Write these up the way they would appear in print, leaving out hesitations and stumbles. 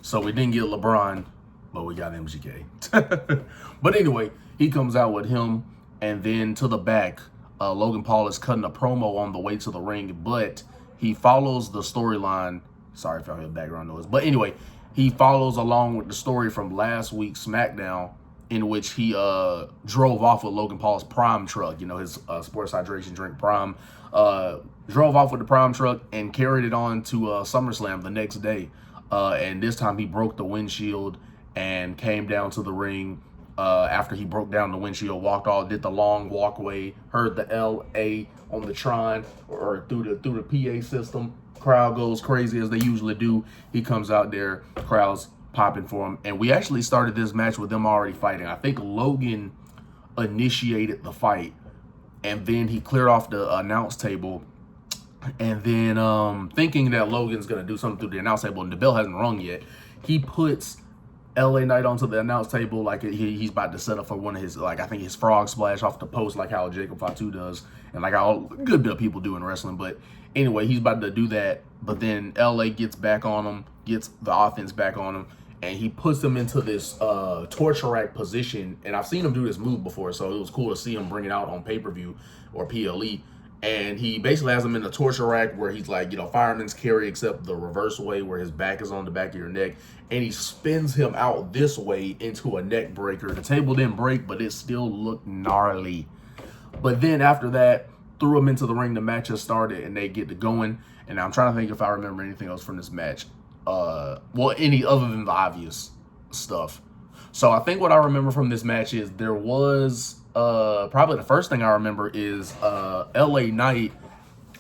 So we didn't get LeBron, but we got MGK. But anyway, he comes out with him, and then to the back, Logan Paul is cutting a promo on the way to the ring, but he follows the storyline. Sorry if y'all hear background noise. But anyway, he follows along with the story from last week's SmackDown, in which he drove off with Logan Paul's Prime truck, his sports hydration drink Prime. Drove off with the Prime truck and carried it on to SummerSlam the next day. And this time he broke the windshield and came down to the ring. After he broke down the windshield, walked all, did the long walkway, heard the LA on the Tron or through the PA system. Crowd goes crazy as they usually do. He comes out there, crowds popping for him. And we actually started this match with them already fighting. I think Logan initiated the fight, and then he cleared off the announce table. And then thinking that Logan's going to do something through the announce table, and the bell hasn't rung yet, he puts LA Knight onto the announce table like he's about to set up for one of his, I think his frog splash off the post, like how Jacob Fatu does, and like how a good bit of people do in wrestling. But anyway, he's about to do that, but then LA gets back on him, gets the offense back on him, and he puts him into this torture rack position. And I've seen him do this move before, so it was cool to see him bring it out on pay-per-view or PLE. And he basically has him in the torture rack where he's like, fireman's carry, except the reverse way where his back is on the back of your neck. And he spins him out this way into a neck breaker. The table didn't break, but it still looked gnarly. But then after that, threw him into the ring. The match has started and they get to going. And I'm trying to think if I remember anything else from this match. Any other than the obvious stuff. So I think what I remember from this match is there was probably the first thing I remember is LA Knight.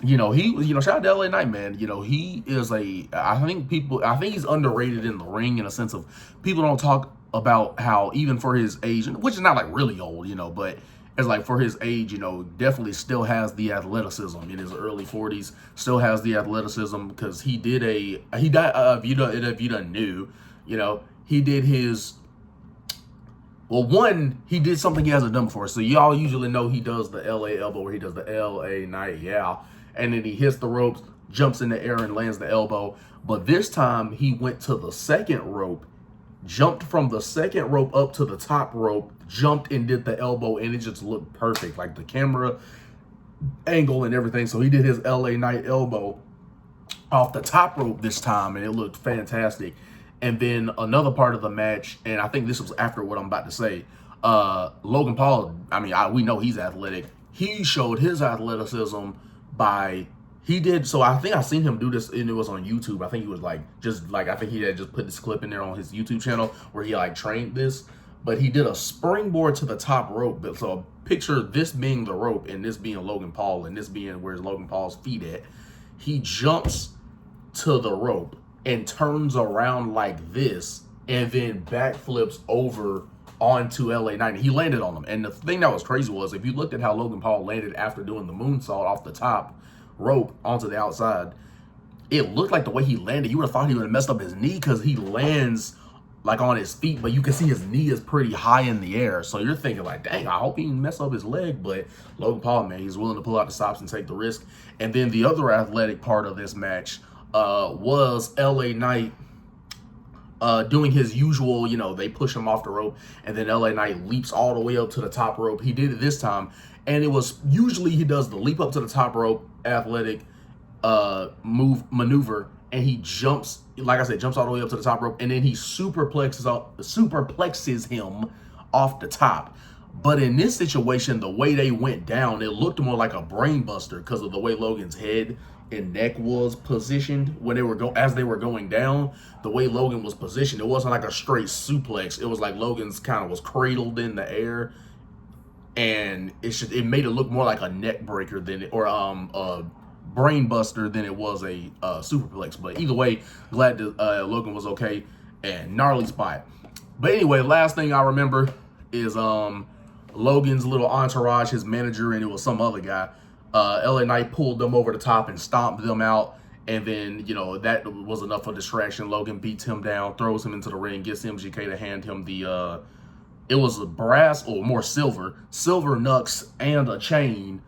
Shout out to LA Knight, man. He is I think he's underrated in the ring in a sense of people don't talk about how even for his age, which is not like really old, but it's like for his age, definitely still has the athleticism in his early 40s, still has the athleticism because he died, if you done knew, he did his, he did something he hasn't done before. So y'all usually know he does the LA elbow where he does the LA Knight, yeah. And then he hits the ropes, jumps in the air and lands the elbow. But this time he went to the second rope, jumped from the second rope up to the top rope, jumped and did the elbow, and it just looked perfect. Like the camera angle and everything. So he did his LA Knight elbow off the top rope this time, and it looked fantastic. And then another part of the match, and I think this was after what I'm about to say, Logan Paul, we know he's athletic. He showed his athleticism so I think I seen him do this, and it was on YouTube. I think he was I think he had just put this clip in there on his YouTube channel where he trained this. But he did a springboard to the top rope. So picture this being the rope and this being Logan Paul and this being where's Logan Paul's feet at. He jumps to the rope and turns around like this and then backflips over onto LA Knight. He landed on him. And the thing that was crazy was if you looked at how Logan Paul landed after doing the moonsault off the top rope onto the outside, it looked like the way he landed, you would have thought he would have messed up his knee because he lands on his feet, but you can see his knee is pretty high in the air. So you're thinking dang, I hope he didn't mess up his leg. But Logan Paul, man, he's willing to pull out the stops and take the risk. And then the other athletic part of this match was LA Knight doing his usual, they push him off the rope, and then LA Knight leaps all the way up to the top rope. He did it this time, and it was usually he does the leap up to the top rope, athletic maneuver, and he jumps, like I said, jumps all the way up to the top rope, and then he superplexes him off the top. But in this situation, the way they went down, it looked more like a brain buster because of the way Logan's head and neck was positioned when as they were going down. The way Logan was positioned, it wasn't like a straight suplex. It was like Logan's kind of was cradled in the air, and it made it look more like a neck breaker a brain buster than it was a superplex. But either way, glad that Logan was okay, and gnarly spot. But anyway, last thing I remember is Logan's little entourage, his manager, and it was some other guy. LA Knight pulled them over the top and stomped them out. And then, that was enough of a distraction. Logan beats him down, throws him into the ring, gets MGK to hand him it was a brass or more silver knucks and a chain,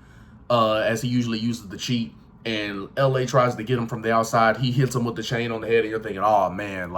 as he usually uses the cheat. And LA tries to get him from the outside. He hits him with the chain on the head, and you're thinking, oh man,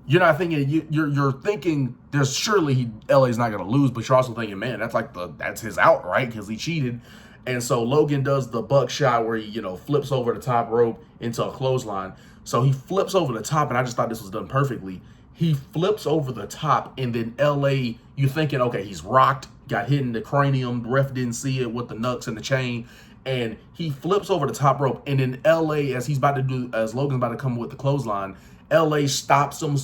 you're not thinking, you're thinking there's surely LA's not going to lose, but you're also thinking, man, that's his out, right? Because he cheated. And so Logan does the buckshot where he, flips over the top rope into a clothesline. So he flips over the top, and I just thought this was done perfectly. He flips over the top, and then LA, you're thinking, okay, he's rocked, got hit in the cranium, the ref didn't see it with the knucks and the chain, and he flips over the top rope, and then LA, as Logan's about to come with the clothesline, LA stops him,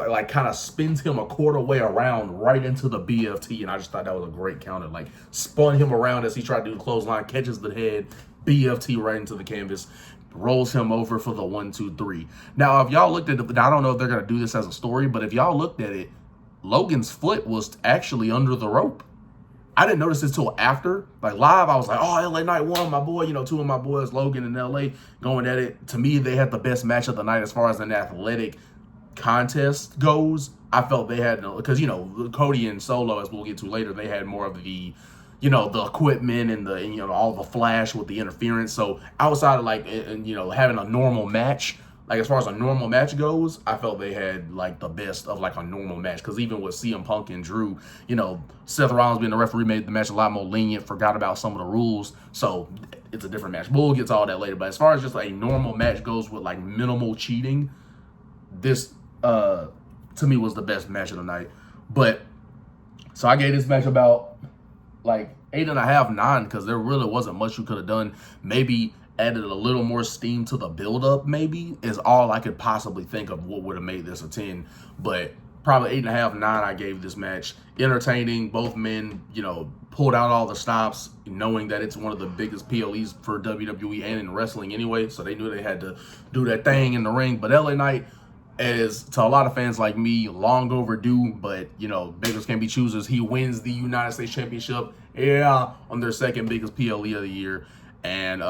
like kind of spins him a quarter way around right into the BFT, and I just thought that was a great counter. Like, spun him around as he tried to do the clothesline, catches the head, BFT right into the canvas, rolls him over for the 1-2-3. Now, if y'all looked at it, I don't know if they're going to do this as a story, but if y'all looked at it, Logan's foot was actually under the rope. I didn't notice this till after. Like, live, I was like, oh, LA Knight won, my boy. Two of my boys, Logan and LA, going at it. To me, they had the best match of the night as far as an athletic contest goes. I felt they had, because, Cody and Solo, as we'll get to later, they had more of the, the equipment and all the flash with the interference. So outside of having a normal match, like as far as a normal match goes, I felt they had like the best of like a normal match. Because even with CM Punk and Drew, Seth Rollins being the referee made the match a lot more lenient, forgot about some of the rules. So it's a different match. We'll get to all that later. But as far as just like a normal match goes with like minimal cheating, this to me was the best match of the night. But so I gave this match about like 8.5, 9, because there really wasn't much you could have done. Maybe added a little more steam to the build-up, maybe, is all I could possibly think of what would have made this a 10. But probably 8.5, 9 I gave this match. Entertaining. Both men, pulled out all the stops, knowing that it's one of the biggest PLEs for WWE and in wrestling anyway, so they knew they had to do that thing in the ring. But LA Knight, as to a lot of fans like me, long overdue, but, beggars can't be choosers. He wins the United States Championship, on their second biggest PLE of the year. And,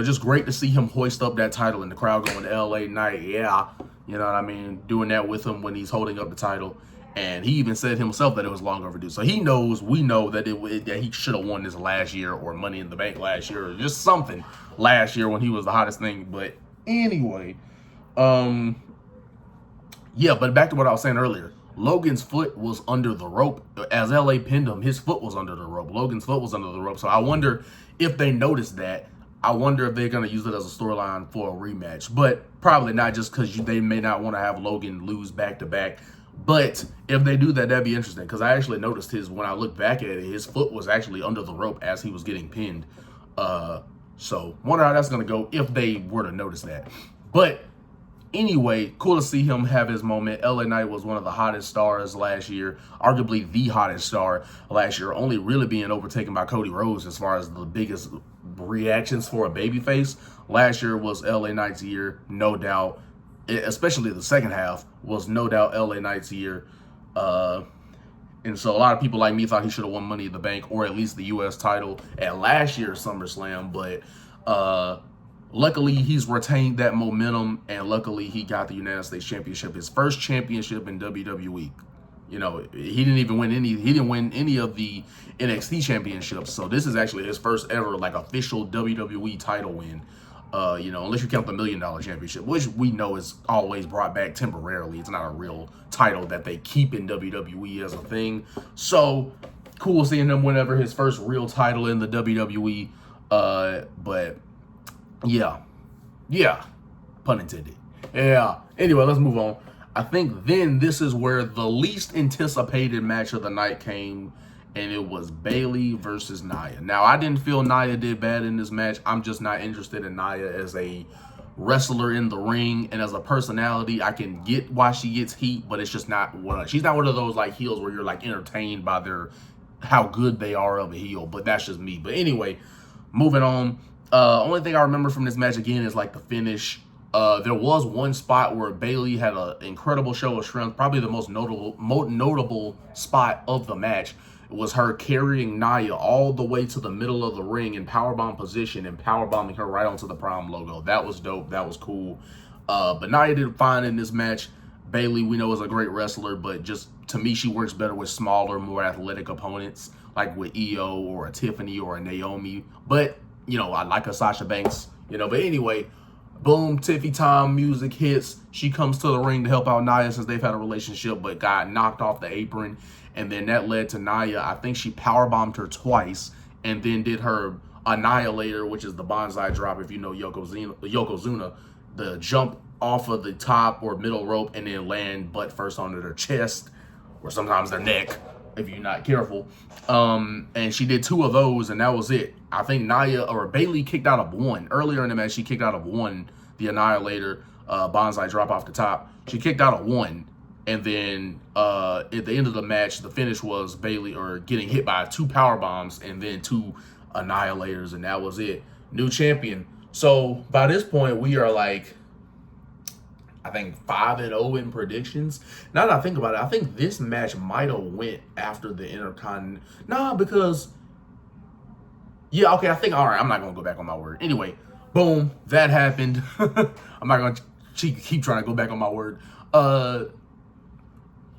just great to see him hoist up that title and the crowd going to LA Knight. Yeah. You know what I mean? Doing that with him when he's holding up the title. And he even said himself that it was long overdue. So we know that that he should have won this last year, or Money in the Bank last year, or just something last year when he was the hottest thing. But anyway, yeah, but back to what I was saying earlier. Logan's foot was under the rope. As LA pinned him, his foot was under the rope. Logan's foot was under the rope. So I wonder if they noticed that. I wonder if they're going to use it as a storyline for a rematch. But probably not, just because they may not want to have Logan lose back-to-back. But if they do that, that'd be interesting. Because I actually noticed when I looked back at it, his foot was actually under the rope as he was getting pinned. So wonder how that's going to go if they were to notice that. But anyway, cool to see him have his moment. LA Knight was one of the hottest stars last year, arguably the hottest star last year, only really being overtaken by Cody Rhodes as far as the biggest reactions for a babyface. Last year was LA Knight's year, no doubt. Especially the second half was no doubt LA Knight's year. And so a lot of people like me thought he should have won Money in the Bank, or at least the U.S. title at last year's SummerSlam. But luckily, he's retained that momentum, and luckily he got the United States Championship, his first championship in WWE. He didn't win any of the NXT championships. So this is actually his first ever like official WWE title win. Unless you count the $1 Million Championship, which we know is always brought back temporarily. It's not a real title that they keep in WWE as a thing. So cool seeing him win his first real title in the WWE. But yeah, pun intended. Yeah. Anyway, let's move on. I think then this is where the least anticipated match of the night came, and it was Bayley versus Nia. Now, I didn't feel Nia did bad in this match. I'm just not interested in Nia as a wrestler in the ring, and as a personality. I can get why she gets heat, but it's just not she's not one of those like heels where you're like entertained by how good they are of a heel. But that's just me. But anyway, moving on. Only thing I remember from this match again is like the finish. There was one spot where Bayley had an incredible show of strength. Probably the most notable spot of the match was her carrying Nia all the way to the middle of the ring in powerbomb position and powerbombing her right onto the Prime logo. That was dope. That was cool. But Nia did fine in this match. Bayley, we know, is a great wrestler, but just to me, she works better with smaller, more athletic opponents, like with Io or a Tiffany or a Naomi. But I like a Sasha Banks. But anyway, Boom, Tiffy time music hits. She comes to the ring to help out Nia since they've had a relationship, but got knocked off the apron. And then that led to Nia, I think she powerbombed her twice and then did her Annihilator, which is the bonsai drop, if you know Yokozuna, the jump off of the top or middle rope and then land butt first onto their chest or sometimes their neck if you're not careful. And she did 2 of those, and that was it. I think Nia or Bayley kicked out of 1. Earlier in the match, she kicked out of 1, the Annihilator, bonsai drop off the top. She kicked out of 1. And then at the end of the match, the finish was Bayley getting hit by 2 power bombs and then 2 Annihilators, and that was it. New champion. So by this point, we are like, I think 5-0 in predictions. Now that I think about it, I think this match might have went after the Intercontinental. Nah, because yeah, okay, I think, all right, I'm not gonna go back on my word. Anyway, boom, that happened. I'm not gonna keep trying to go back on my word. That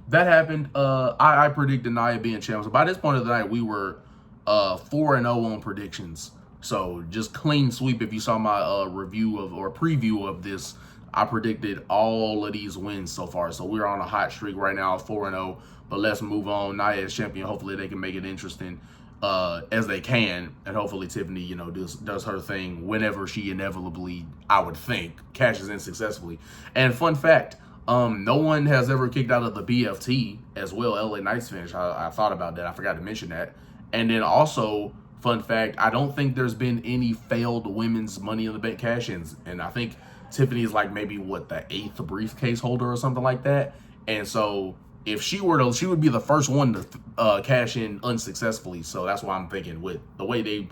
happened. I predicted Nia being champion. So by this point of the night, we were 4-0 on predictions. So just clean sweep. If you saw my review of or preview of this, I predicted all of these wins so far. So we're on a hot streak right now, 4-0. But let's move on. Nia is champion. Hopefully they can make it interesting as they can. And hopefully Tiffany, you know, does her thing whenever she inevitably, I would think, cashes in successfully. And fun fact, no one has ever kicked out of the BFT as well. LA Knight's finish. I thought about that. I forgot to mention that. And then also, fun fact, I don't think there's been any failed women's Money in the Bank cash-ins. And I think Tiffany is like maybe what, the 8th briefcase holder or something like that. And so if she were to, she would be the first one to cash in unsuccessfully. So that's why I'm thinking with the way they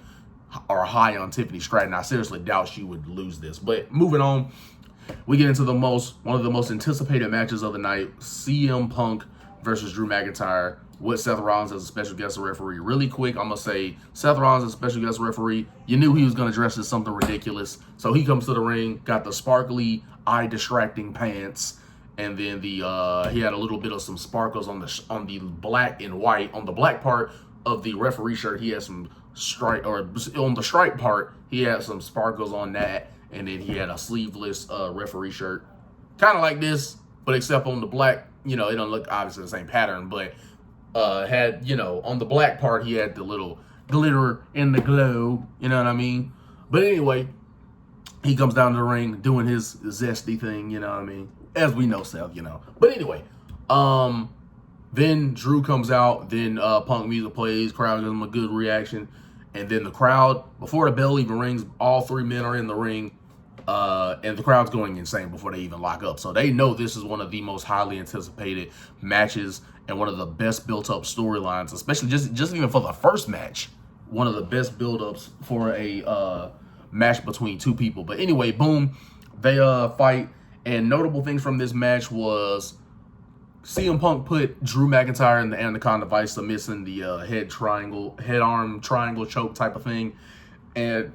are high on Tiffany Stratton, I seriously doubt she would lose this. But moving on, we get into one of the most anticipated matches of the night, CM Punk versus Drew McIntyre with Seth Rollins as a special guest referee. Really quick, I'm going to say Seth Rollins as a special guest referee. You knew he was going to dress as something ridiculous. So he comes to the ring, got the sparkly, eye-distracting pants, and then he had a little bit of some sparkles on the black and white. On the black part of the referee shirt, he had some stripe, or on the stripe part, he had some sparkles on that. And then he had a sleeveless referee shirt. Kind of like this, but except on the black, you know, it don't look obviously the same pattern, but had, you know, on the black part, he had the little glitter in the glow, you know what I mean? But anyway, he comes down to the ring doing his zesty thing, you know what I mean? As we know, Seth, you know. But anyway, then Drew comes out, then Punk music plays, crowd gives him a good reaction. And then the crowd, before the bell even rings, all 3 men are in the ring. And the crowd's going insane before they even lock up. So they know this is one of the most highly anticipated matches and one of the best built-up storylines, especially just even for the first match. One of the best build-ups for a match between 2 people. But anyway, boom, they fight. And notable things from this match was CM Punk put Drew McIntyre in the Anaconda Vice submiss in the head-arm triangle choke type of thing. And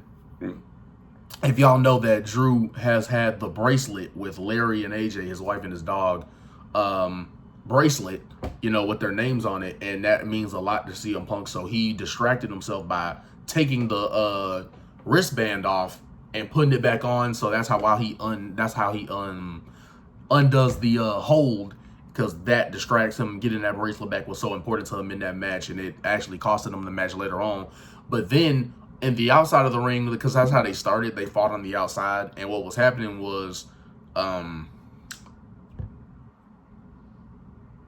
if y'all know that Drew has had the bracelet with Larry and AJ, his wife and his dog, bracelet, you know, with their names on it, and that means a lot to CM Punk. So he distracted himself by taking the wristband off and putting it back on. So that's how he undoes the hold, because that distracts him. Getting that bracelet back was so important to him in that match, and it actually costed him the match later on. But then in the outside of the ring, because that's how they started, they fought on the outside, and what was happening was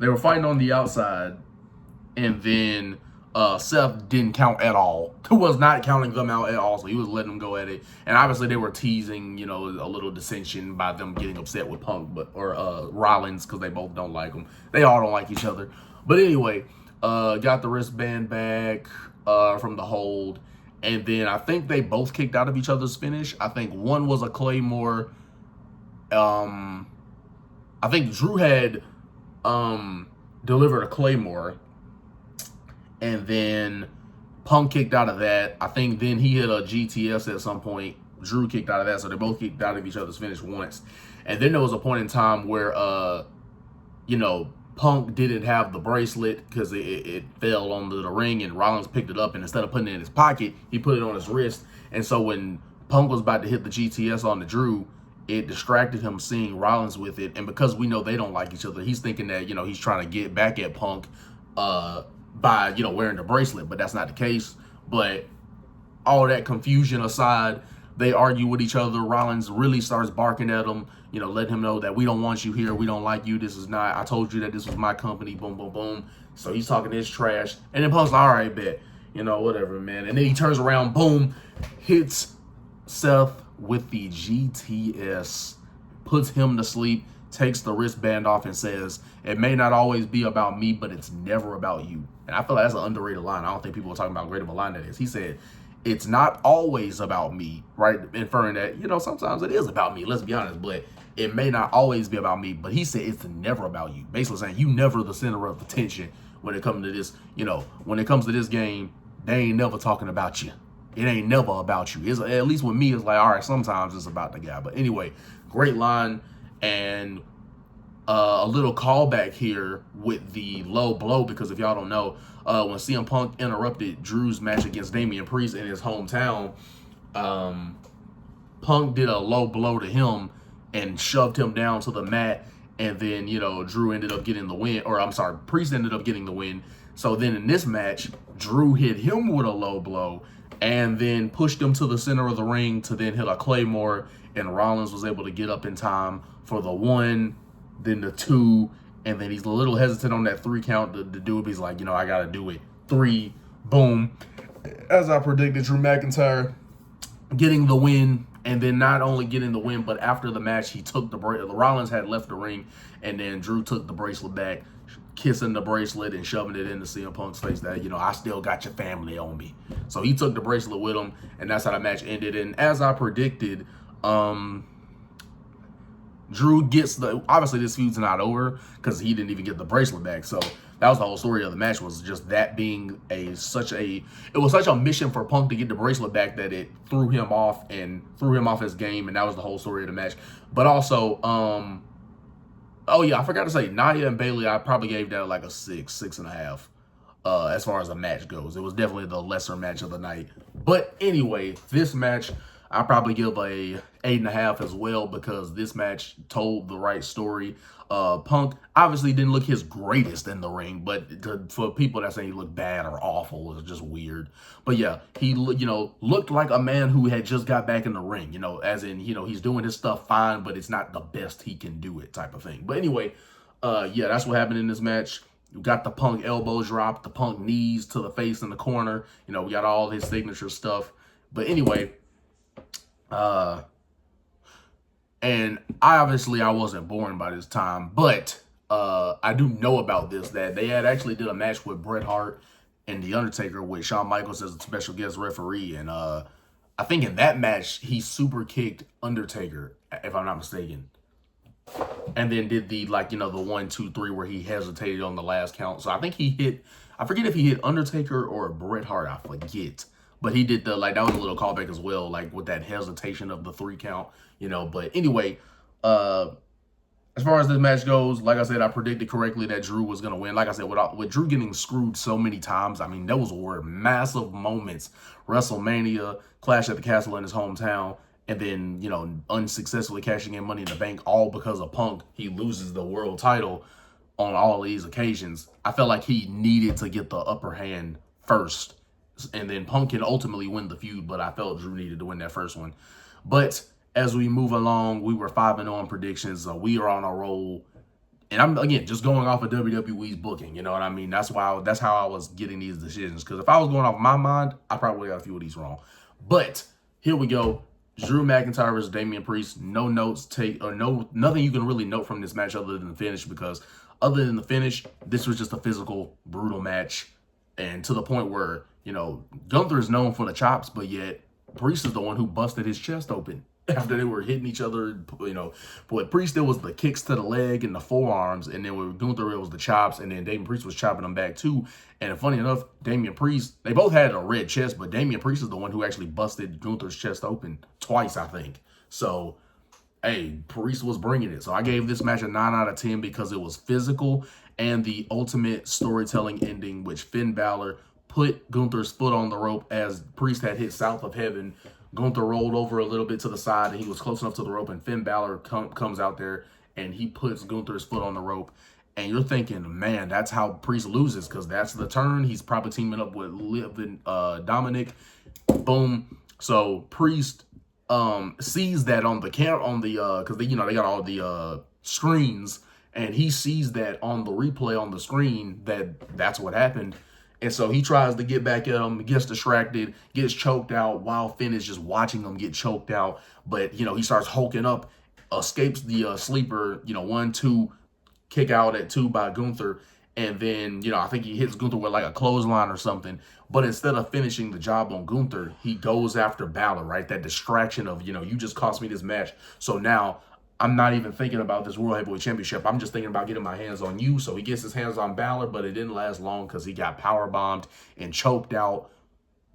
they were fighting on the outside, and then Seth didn't count at all. He was not counting them out at all, so he was letting them go at it. And obviously they were teasing, you know, a little dissension by them getting upset with Punk or Rollins, because they both don't like him. They all don't like each other. But anyway, got the wristband back from the hold. And then I think they both kicked out of each other's finish. I think one was a Claymore. I think Drew had delivered a Claymore. And then Punk kicked out of that. I think then he hit a GTS at some point. Drew kicked out of that. So they both kicked out of each other's finish once. And then there was a point in time where, you know, Punk didn't have the bracelet because it fell onto the ring, and Rollins picked it up, and instead of putting it in his pocket, he put it on his wrist. And so when Punk was about to hit the GTS on the Drew, it distracted him seeing Rollins with it. And because we know they don't like each other, he's thinking that, he's trying to get back at Punk by, wearing the bracelet. But that's not the case. But all that confusion aside, they argue with each other. Rollins really starts barking at him, letting him know that we don't want you here. We don't like you. This is not, I told you that this was my company. Boom, boom, boom. So he's talking this trash. And then Punk's like, all right, bet. Whatever, man. And then he turns around, boom, hits Seth with the GTS, puts him to sleep, takes the wristband off and says, it may not always be about me, but it's never about you. And I feel like that's an underrated line. I don't think people are talking about how great of a line that is. He said, it's not always about me, right? Inferring that, sometimes it is about me, let's be honest, but it may not always be about me. But he said it's never about you. Basically saying you never the center of attention when it comes to this, when it comes to this game, they ain't never talking about you. It ain't never about you. It's, at least with me, it's like, all right, sometimes it's about the guy. But anyway, great line. And a little callback here with the low blow, because if y'all don't know, when CM Punk interrupted Drew's match against Damian Priest in his hometown, Punk did a low blow to him and shoved him down to the mat. And then, Drew ended up getting the win, or I'm sorry, Priest ended up getting the win. So then in this match, Drew hit him with a low blow and then pushed him to the center of the ring to then hit a Claymore. And Rollins was able to get up in time for the 1, then the 2, and then he's a little hesitant on that 3 count to do it. But he's like, I got to do it. 3, boom. As I predicted, Drew McIntyre getting the win. And then not only getting the win, but after the match, he took the bracelet. Rollins had left the ring, and then Drew took the bracelet back, kissing the bracelet and shoving it into CM Punk's face that, I still got your family on me. So he took the bracelet with him, and that's how the match ended. And as I predicted, Drew gets obviously this feud's not over because he didn't even get the bracelet back. So that was the whole story of the match, was just that being it was such a mission for Punk to get the bracelet back that it threw him off his game. And that was the whole story of the match. But also, oh yeah, I forgot to say, Nia and Bayley, I probably gave that like a 6.5. As far as the match goes. It was definitely the lesser match of the night. But anyway, this match, I probably give a 8.5 as well, because this match told the right story. Punk obviously didn't look his greatest in the ring, but for people that say he looked bad or awful, it's just weird. But yeah, he looked like a man who had just got back in the ring, as in, he's doing his stuff fine, but it's not the best he can do it type of thing. But anyway, yeah, that's what happened in this match. You got the Punk elbow drop, the Punk knees to the face in the corner. We got all his signature stuff. But anyway, and I wasn't born by this time, but I do know about this, that they had actually did a match with Bret Hart and The Undertaker with Shawn Michaels as a special guest referee. And I think in that match, he super kicked Undertaker, if I'm not mistaken. And then did the, the 1, 2, 3 where he hesitated on the last count. So I think I forget if he hit Undertaker or Bret Hart, I forget. But he did that was a little callback as well, with that hesitation of the 3 count, But anyway, as far as this match goes, like I said, I predicted correctly that Drew was going to win. Like I said, with Drew getting screwed so many times, I mean, those were massive moments. WrestleMania, Clash at the Castle in his hometown, and then, unsuccessfully cashing in Money in the Bank, all because of Punk. He loses the world title on all of these occasions. I felt like he needed to get the upper hand first, and then Punk can ultimately win the feud, but I felt Drew needed to win that first one. But as we move along, we were 5-0 on predictions. So we are on a roll. And I'm, again, just going off of WWE's booking, you know what I mean? That's how I was getting these decisions. Because if I was going off my mind, I probably got a few of these wrong. But here we go. Drew McIntyre versus Damian Priest. No notes, nothing you can really note from this match other than the finish, because other than the finish, this was just a physical, brutal match. And to the point where, Gunther is known for the chops, but yet Priest is the one who busted his chest open after they were hitting each other. But Priest, there was the kicks to the leg and the forearms, and then with Gunther, it was the chops, and then Damian Priest was chopping them back too. And funny enough, Damian Priest, they both had a red chest, but Damian Priest is the one who actually busted Gunther's chest open twice, I think. So, hey, Priest was bringing it. So I gave this match a 9 out of 10 because it was physical, and the ultimate storytelling ending, which Finn Balor put Gunther's foot on the rope as Priest had hit South of Heaven Gunther rolled over a little bit to the side, and he was close enough to the rope, and Finn Balor comes out there, and he puts Gunther's foot on the rope. And you're thinking, man, that's how Priest loses, because that's the turn. He's probably teaming up with Liv and Dominic. Boom. So Priest sees that on the camera, on the because they got all the screens, and he sees that on the replay on the screen that's what happened. And so he tries to get back at him, gets distracted, gets choked out while Finn is just watching him get choked out. But he starts hulking up, escapes the sleeper, 1-2, kick out at 2 by Gunther. And then, I think he hits Gunther with like a clothesline or something. But instead of finishing the job on Gunther, he goes after Balor, right? That distraction of, you just cost me this match. So now I'm not even thinking about this World Heavyweight Championship. I'm just thinking about getting my hands on you. So he gets his hands on Balor, but it didn't last long because he got powerbombed and choked out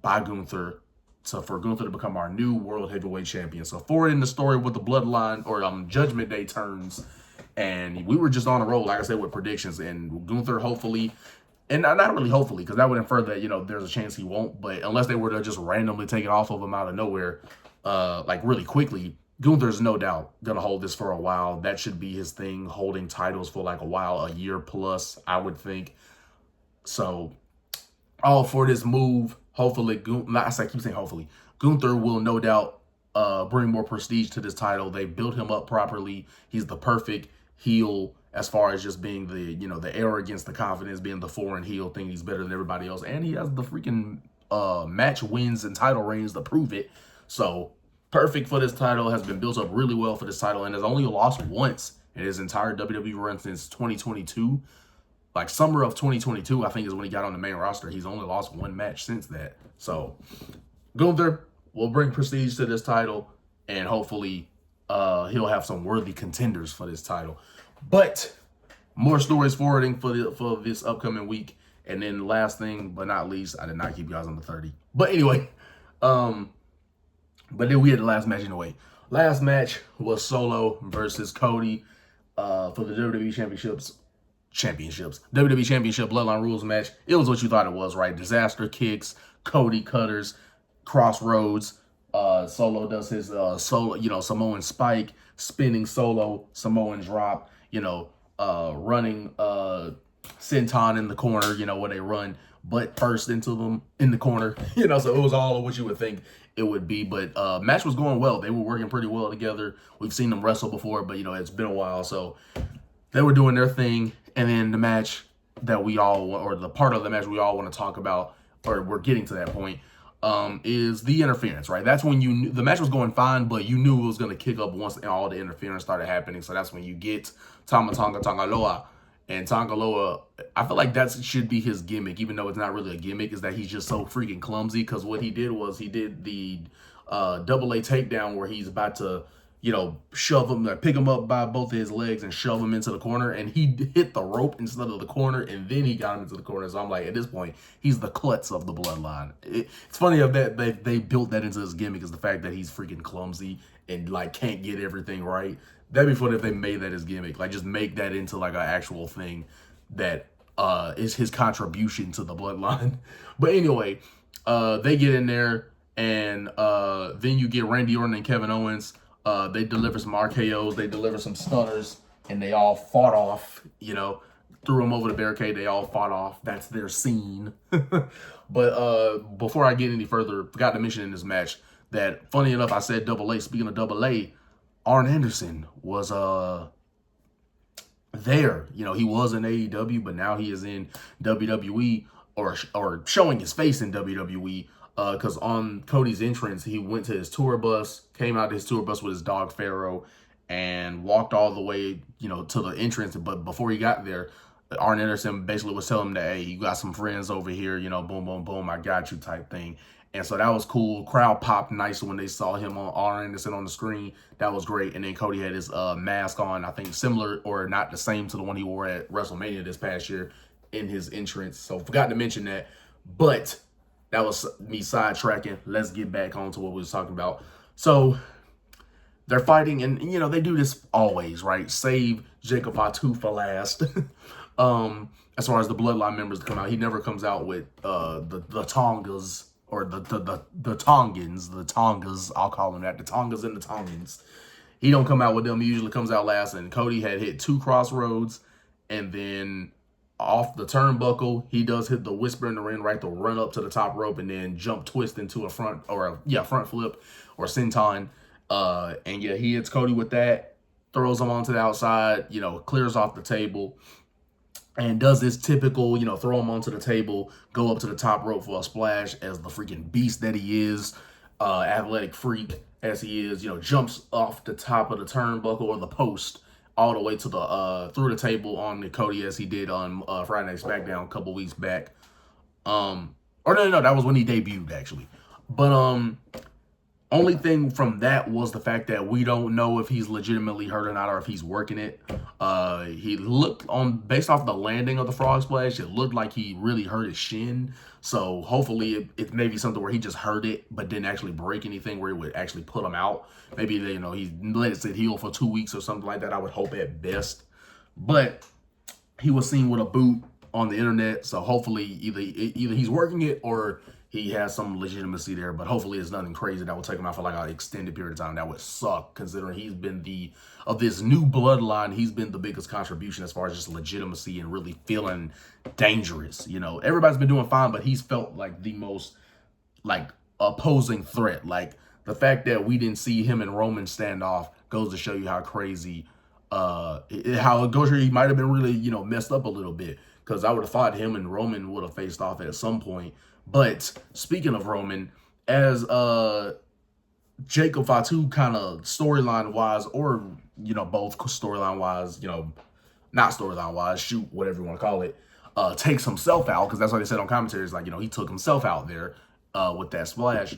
by Gunther. So for Gunther to become our new World Heavyweight Champion. So forward in the story with the Bloodline or Judgment Day turns. And we were just on a roll, like I said, with predictions. And Gunther, hopefully, and not really hopefully, because that would infer that, there's a chance he won't. But unless they were to just randomly take it off of him out of nowhere, like really quickly, Gunther's no doubt going to hold this for a while. That should be his thing, holding titles for like a while, a year plus, I would think. So, all for this move. Hopefully, I keep saying hopefully, Gunther will no doubt bring more prestige to this title. They built him up properly. He's the perfect heel as far as just being the, the arrogance, the confidence, being the foreign heel, thinking he's better than everybody else. And he has the freaking match wins and title reigns to prove it. So perfect for this title, has been built up really well for this title, and has only lost once in his entire WWE run since 2022. Like summer of 2022, I think is when he got on the main roster. He's only lost one match since that. So Gunther will bring prestige to this title, and hopefully he'll have some worthy contenders for this title. But more stories forwarding for this upcoming week. And then last thing but not least, I did not keep you guys on the 30. But anyway, but then we had the last match anyway. Last match was Solo versus Cody for the WWE Championships. WWE Championship Bloodline Rules match. It was what you thought it was, right? Disaster kicks, Cody cutters, crossroads. Solo does his Samoan spike, spinning Solo, Samoan drop, running senton in the corner, where they run butt first into them in the corner, so it was all of what you would think it would be. But match was going well. They were working pretty well together. We've seen them wrestle before, but it's been a while, so they were doing their thing. And then the match that we all, or the part of the match we all want to talk about, or we're getting to that point, is the interference, right? That's when you knew the match was going fine, but you knew it was going to kick up once all the interference started happening. So that's when you get Tama Tonga Loa. And Tonga Loa, I feel like that should be his gimmick, even though it's not really a gimmick, is that he's just so freaking clumsy. Because what he did was he did the double A takedown where he's about to, shove him, pick him up by both of his legs and shove him into the corner. And he hit the rope instead of the corner, and then he got him into the corner. So I'm like, at this point, he's the klutz of the Bloodline. It's funny that they built that into his gimmick, is the fact that he's freaking clumsy and like can't get everything right. That'd be funny if they made that his gimmick. Like just make that into like an actual thing that is his contribution to the Bloodline. But anyway, they get in there, and then you get Randy Orton and Kevin Owens. They deliver some RKOs, they deliver some stunners, and they all fought off, threw them over the barricade. They all fought off. That's their scene. But before I get any further, forgot to mention in this match that, funny enough, I said double A. Speaking of double A, Arn Anderson was there. He was in AEW, but now he is in WWE, or showing his face in WWE. Because on Cody's entrance, he went to his tour bus, came out to his tour bus with his dog Pharaoh, and walked all the way, to the entrance. But before he got there, Arn Anderson basically was telling him that, hey, you got some friends over here, boom, boom, boom, I got you type thing. And so that was cool. Crowd popped nice when they saw him on Arn Anderson on the screen. That was great. And then Cody had his mask on, I think similar or not the same to the one he wore at WrestleMania this past year in his entrance. So forgot to mention that. But that was me sidetracking. Let's get back on to what we was talking about. So they're fighting, and they do this always, right? Save Jacob Fatu for last. As far as the Bloodline members to come out, he never comes out with the Tongas or the Tongans, the Tongas, I'll call them that, the Tongas and the Tongans. He don't come out with them. He usually comes out last, and Cody had hit 2 crossroads, and then off the turnbuckle, he does hit the whisper in the ring, right, the run up to the top rope, and then jump twist into a front, or front flip, or senton. And yeah, he hits Cody with that, throws him onto the outside, clears off the table, and does this typical, throw him onto the table, go up to the top rope for a splash as the freaking beast that he is, athletic freak as he is, jumps off the top of the turnbuckle or the post all the way to the through the table on the Cody as he did on Friday Night SmackDown a couple weeks back. Or no, that was when he debuted actually. But only thing from that was the fact that we don't know if he's legitimately hurt or not, or if he's working it. He looked based off the landing of the frog splash, it looked like he really hurt his shin. So hopefully it may be something where he just hurt it, but didn't actually break anything where it would actually put him out. Maybe he let it sit heal for 2 weeks or something like that. I would hope at best. But he was seen with a boot on the internet, so hopefully either he's working it or he has some legitimacy there, but hopefully it's nothing crazy that will take him out for like an extended period of time. That would suck, considering he's been of this new bloodline, he's been the biggest contribution as far as just legitimacy and really feeling dangerous. Everybody's been doing fine, but he's felt like the most opposing threat. Like the fact that we didn't see him and Roman stand off goes to show you how crazy, how it goes. He might have been really, messed up a little bit, because I would have thought him and Roman would have faced off at some point. But speaking of Roman, as Jacob Fatu kind of storyline-wise, or, both storyline-wise, not storyline-wise, shoot, whatever you want to call it, takes himself out, because that's what they said on commentary, is like, he took himself out there with that splash.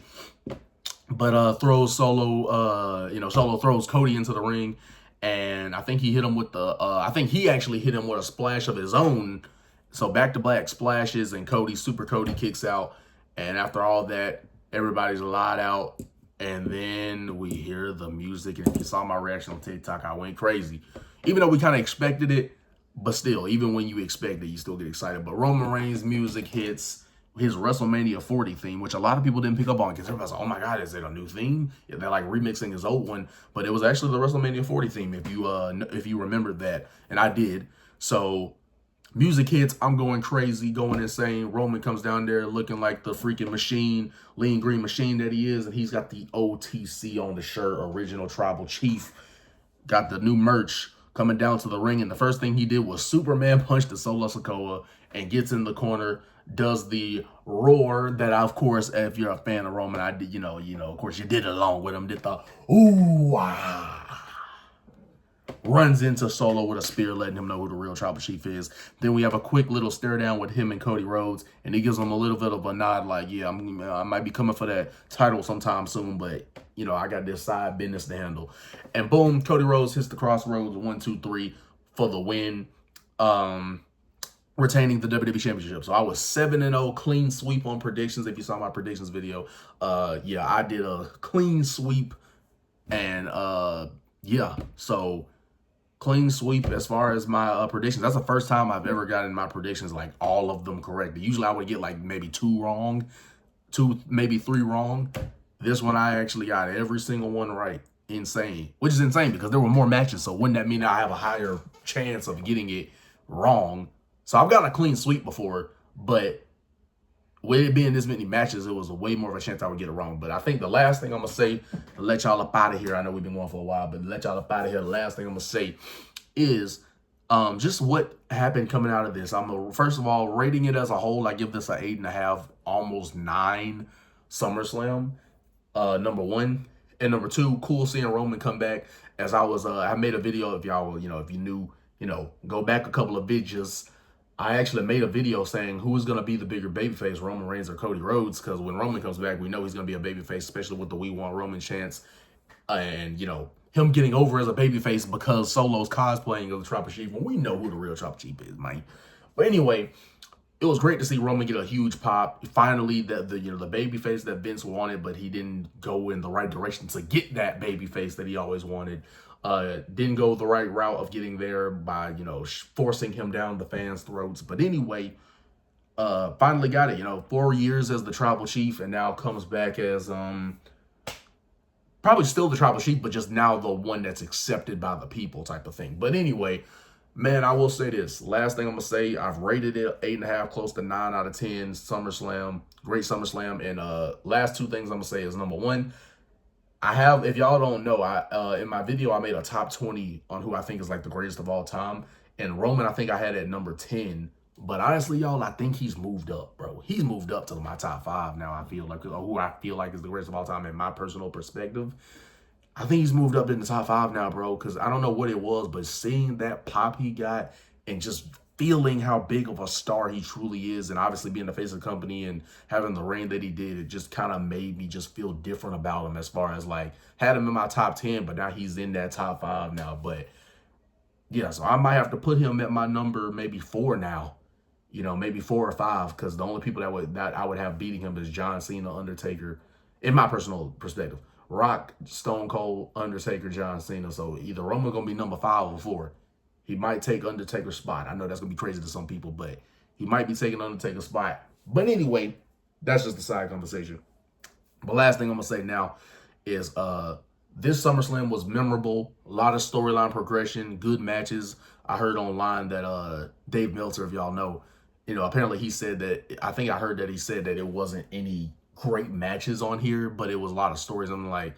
But throws Solo, Solo throws Cody into the ring, and I think he hit him with I think he actually hit him with a splash of his own. So back-to-back splashes, and Super Cody kicks out. And after all that, everybody's lied out. And then we hear the music. And if you saw my reaction on TikTok, I went crazy. Even though we kind of expected it, but still, even when you expect it, you still get excited. But Roman Reigns' music hits his WrestleMania 40 theme, which a lot of people didn't pick up on, because everybody's like, oh my God, is it a new theme? Yeah, they're like remixing his old one. But it was actually the WrestleMania 40 theme, if you remembered that. And I did. So music hits, I'm going crazy, going insane. Roman comes down there looking like the freaking machine, lean green machine that he is, and he's got the OTC on the shirt, original tribal chief. Got the new merch coming down to the ring, and the first thing he did was Superman punch the Solo Sikoa and gets in the corner, does the roar that, of course, if you're a fan of Roman, I did, of course, you did it along with him, did the ooh, ah. Runs into Solo with a spear, letting him know who the real tribal chief is. Then we have a quick little stare down with him and Cody Rhodes, and he gives him a little bit of a nod, like, yeah, I might be coming for that title sometime soon, but, I got this side business to handle. And boom, Cody Rhodes hits the crossroads, 1, 2, 3 for the win, retaining the WWE Championship. So I was 7-0, clean sweep on predictions. If you saw my predictions video, yeah, I did a clean sweep, and yeah, so clean sweep as far as my predictions. That's the first time I've ever gotten my predictions, like all of them correct. Usually I would get like maybe 2 wrong, 2, maybe 3 wrong. This one I actually got every single one right. Insane. Which is insane, because there were more matches, so wouldn't that mean I have a higher chance of getting it wrong? So I've gotten a clean sweep before, but with it being this many matches, it was a way more of a chance I would get it wrong. But I think the last thing I'm going to say, to let y'all up out of here, I know we've been going for a while, but to let y'all up out of here, the last thing I'm going to say is just what happened coming out of this. First of all, rating it as a whole, I give this an 8.5, almost 9 SummerSlam, number 1. And number 2, cool seeing Roman come back. As I made a video, if y'all, if you knew, go back a couple of videos. I actually made a video saying who is going to be the bigger babyface, Roman Reigns or Cody Rhodes, because when Roman comes back, we know he's going to be a babyface, especially with the We Want Roman chants. And, him getting over as a babyface because Solo's cosplaying of the Tribal Chief, and we know who the real Tribal Chief is, man. But anyway, it was great to see Roman get a huge pop. Finally, the babyface that Vince wanted, but he didn't go in the right direction to get that babyface that he always wanted. Didn't go the right route of getting there by, forcing him down the fans' throats. But anyway, finally got it. 4 years as the tribal chief, and now comes back as probably still the tribal chief, but just now the one that's accepted by the people type of thing. But anyway, man, I will say this. Last thing I'm gonna say, I've rated it 8.5, close to 9 out of 10. SummerSlam, great SummerSlam. And last two things I'm gonna say is, number one, I have, if y'all don't know, I in my video I made a top 20 on who I think is like the greatest of all time. And Roman, I think I had at number 10. But honestly, y'all, I think he's moved up, bro. He's moved up to my top 5 now, I feel like, or who I feel like is the greatest of all time in my personal perspective. I think he's moved up in the top 5 now, bro, because I don't know what it was, but seeing that pop he got and just feeling how big of a star he truly is, and obviously being the face of the company and having the reign that he did, it just kind of made me just feel different about him, as far as like, had him in my top 10, but now he's in that top 5 now. But yeah, so I might have to put him at my number maybe 4 now. Maybe 4 or 5, because the only people that I would have beating him is John Cena, Undertaker, in my personal perspective. Rock, Stone Cold, Undertaker, John Cena. So either Roman gonna be number 5 or 4. He might take Undertaker's spot. I know that's gonna be crazy to some people, but he might be taking Undertaker's spot. But anyway, that's just a side conversation. But last thing I'm gonna say now is this SummerSlam was memorable. A lot of storyline progression, good matches. I heard online that Dave Meltzer, if y'all know, apparently he said that, I think I heard that he said that it wasn't any great matches on here, but it was a lot of stories. I'm like,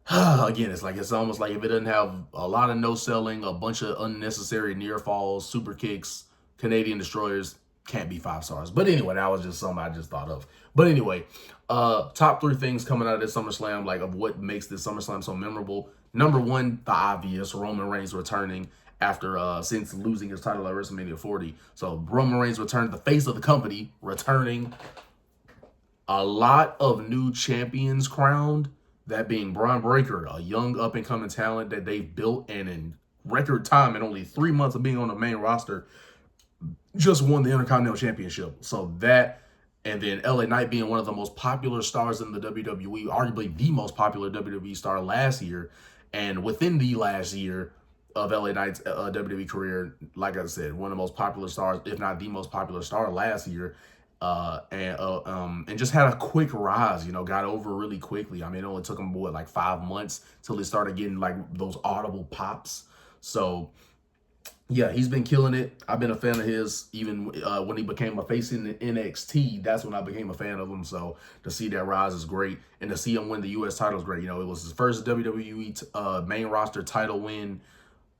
again, it's almost like if it doesn't have a lot of no selling, a bunch of unnecessary near falls, super kicks, Canadian destroyers, can't be 5 stars. But anyway, that was just something I just thought of. But anyway, top 3 things coming out of this SummerSlam, like of what makes this SummerSlam so memorable. Number 1, the obvious, Roman Reigns returning after since losing his title at WrestleMania 40. So Roman Reigns returned, the face of the company, returning. A lot of new champions crowned, that being Braun Breaker, a young up-and-coming talent that they've built, and in record time, in only 3 months of being on the main roster, just won the Intercontinental Championship. So that, and then LA Knight being one of the most popular stars in the WWE, arguably the most popular WWE star last year, and within the last year of LA Knight's WWE career, like I said, one of the most popular stars, if not the most popular star last year, and just had a quick rise, got over really quickly. I mean, it only took him, like 5 months till he started getting like those audible pops. So yeah, he's been killing it. I've been a fan of his even when he became a face in the NXT. That's when I became a fan of him. So to see that rise is great, and to see him win the U.S. title is great. It was his first WWE main roster title win.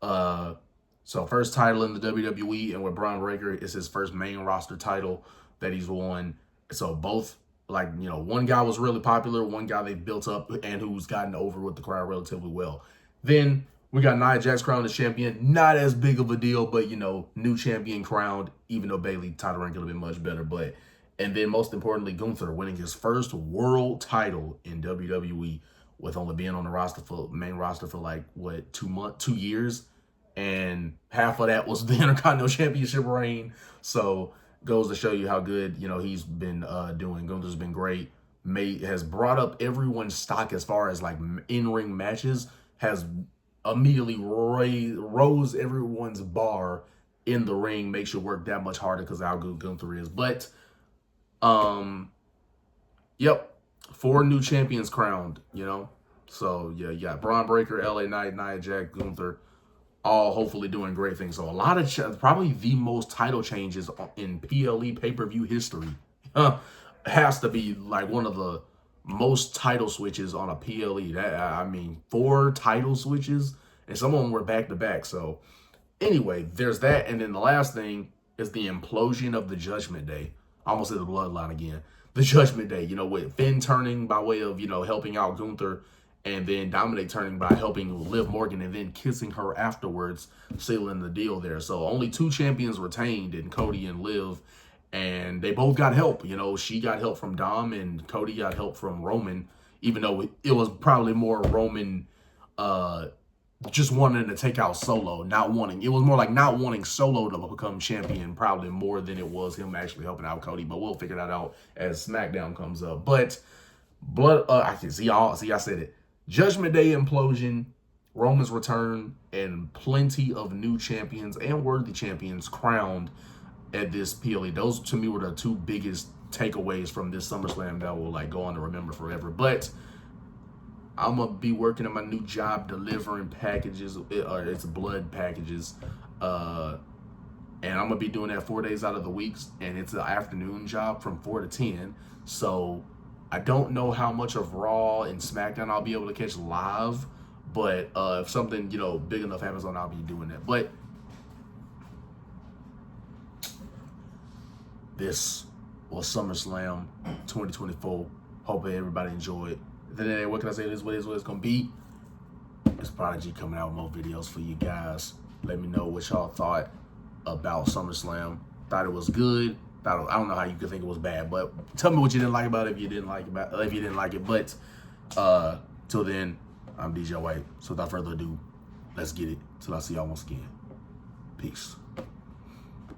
So first title in the WWE, and with Braun Breaker, it's his first main roster title that he's won. So both, like, one guy was really popular, one guy they built up and who's gotten over with the crowd relatively well. Then we got Nia Jax crowned as champion. Not as big of a deal, but, new champion crowned, even though Bayley title rank could have been much better. But, and then most importantly, Gunther winning his first world title in WWE, with only being on the main roster for like, what, 2 years? And half of that was the Intercontinental Championship reign. So goes to show you how good, he's been doing. Gunther's been great. Has brought up everyone's stock as far as like in-ring matches, has immediately rose everyone's bar in the ring, makes you work that much harder because of how good Gunther is. But, yep, 4 new champions crowned, So, yeah, you got Braun Breaker, LA Knight, Nia Jax, Gunther, all hopefully doing great things. So a lot of, probably the most title changes in PLE pay-per-view history. Has to be like one of the most title switches on a PLE. That, I mean, 4 title switches, and some of them were back-to-back. So anyway, there's that. And then the last thing is the implosion of the Judgment Day. I almost said the Bloodline again. The Judgment Day, with Finn turning by way of, helping out Gunther, and then Dominic turning by helping Liv Morgan and then kissing her afterwards, sealing the deal there. So only 2 champions retained in Cody and Liv, and they both got help. She got help from Dom, and Cody got help from Roman, even though it was probably more Roman just wanting to take out Solo, not wanting. It was more like not wanting Solo to become champion, probably more than it was him actually helping out Cody. But we'll figure that out as SmackDown comes up. But I can see y'all. See, I said it. Judgment Day implosion, Roman's return and plenty of new champions and worthy champions crowned at this PLE. Those to me were the two biggest takeaways from this SummerSlam that will like go on to remember forever. But I'm gonna be working at my new job delivering packages, it's blood packages, and I'm gonna be doing that 4 days out of the weeks, and it's an afternoon job from 4 to 10. So I don't know how much of Raw and SmackDown I'll be able to catch live, but if something big enough happens on, I'll be doing that. But this was SummerSlam 2024. Hope everybody enjoyed. Then what can I say? This is what it's gonna be. It's Prodigy coming out with more videos for you guys. Let me know what y'all thought about SummerSlam. Thought it was good. I don't know how you could think it was bad, but tell me what you didn't like about it if you didn't like it. But till then, I'm DJ White. So without further ado, let's get it. Till I see y'all once again. Peace.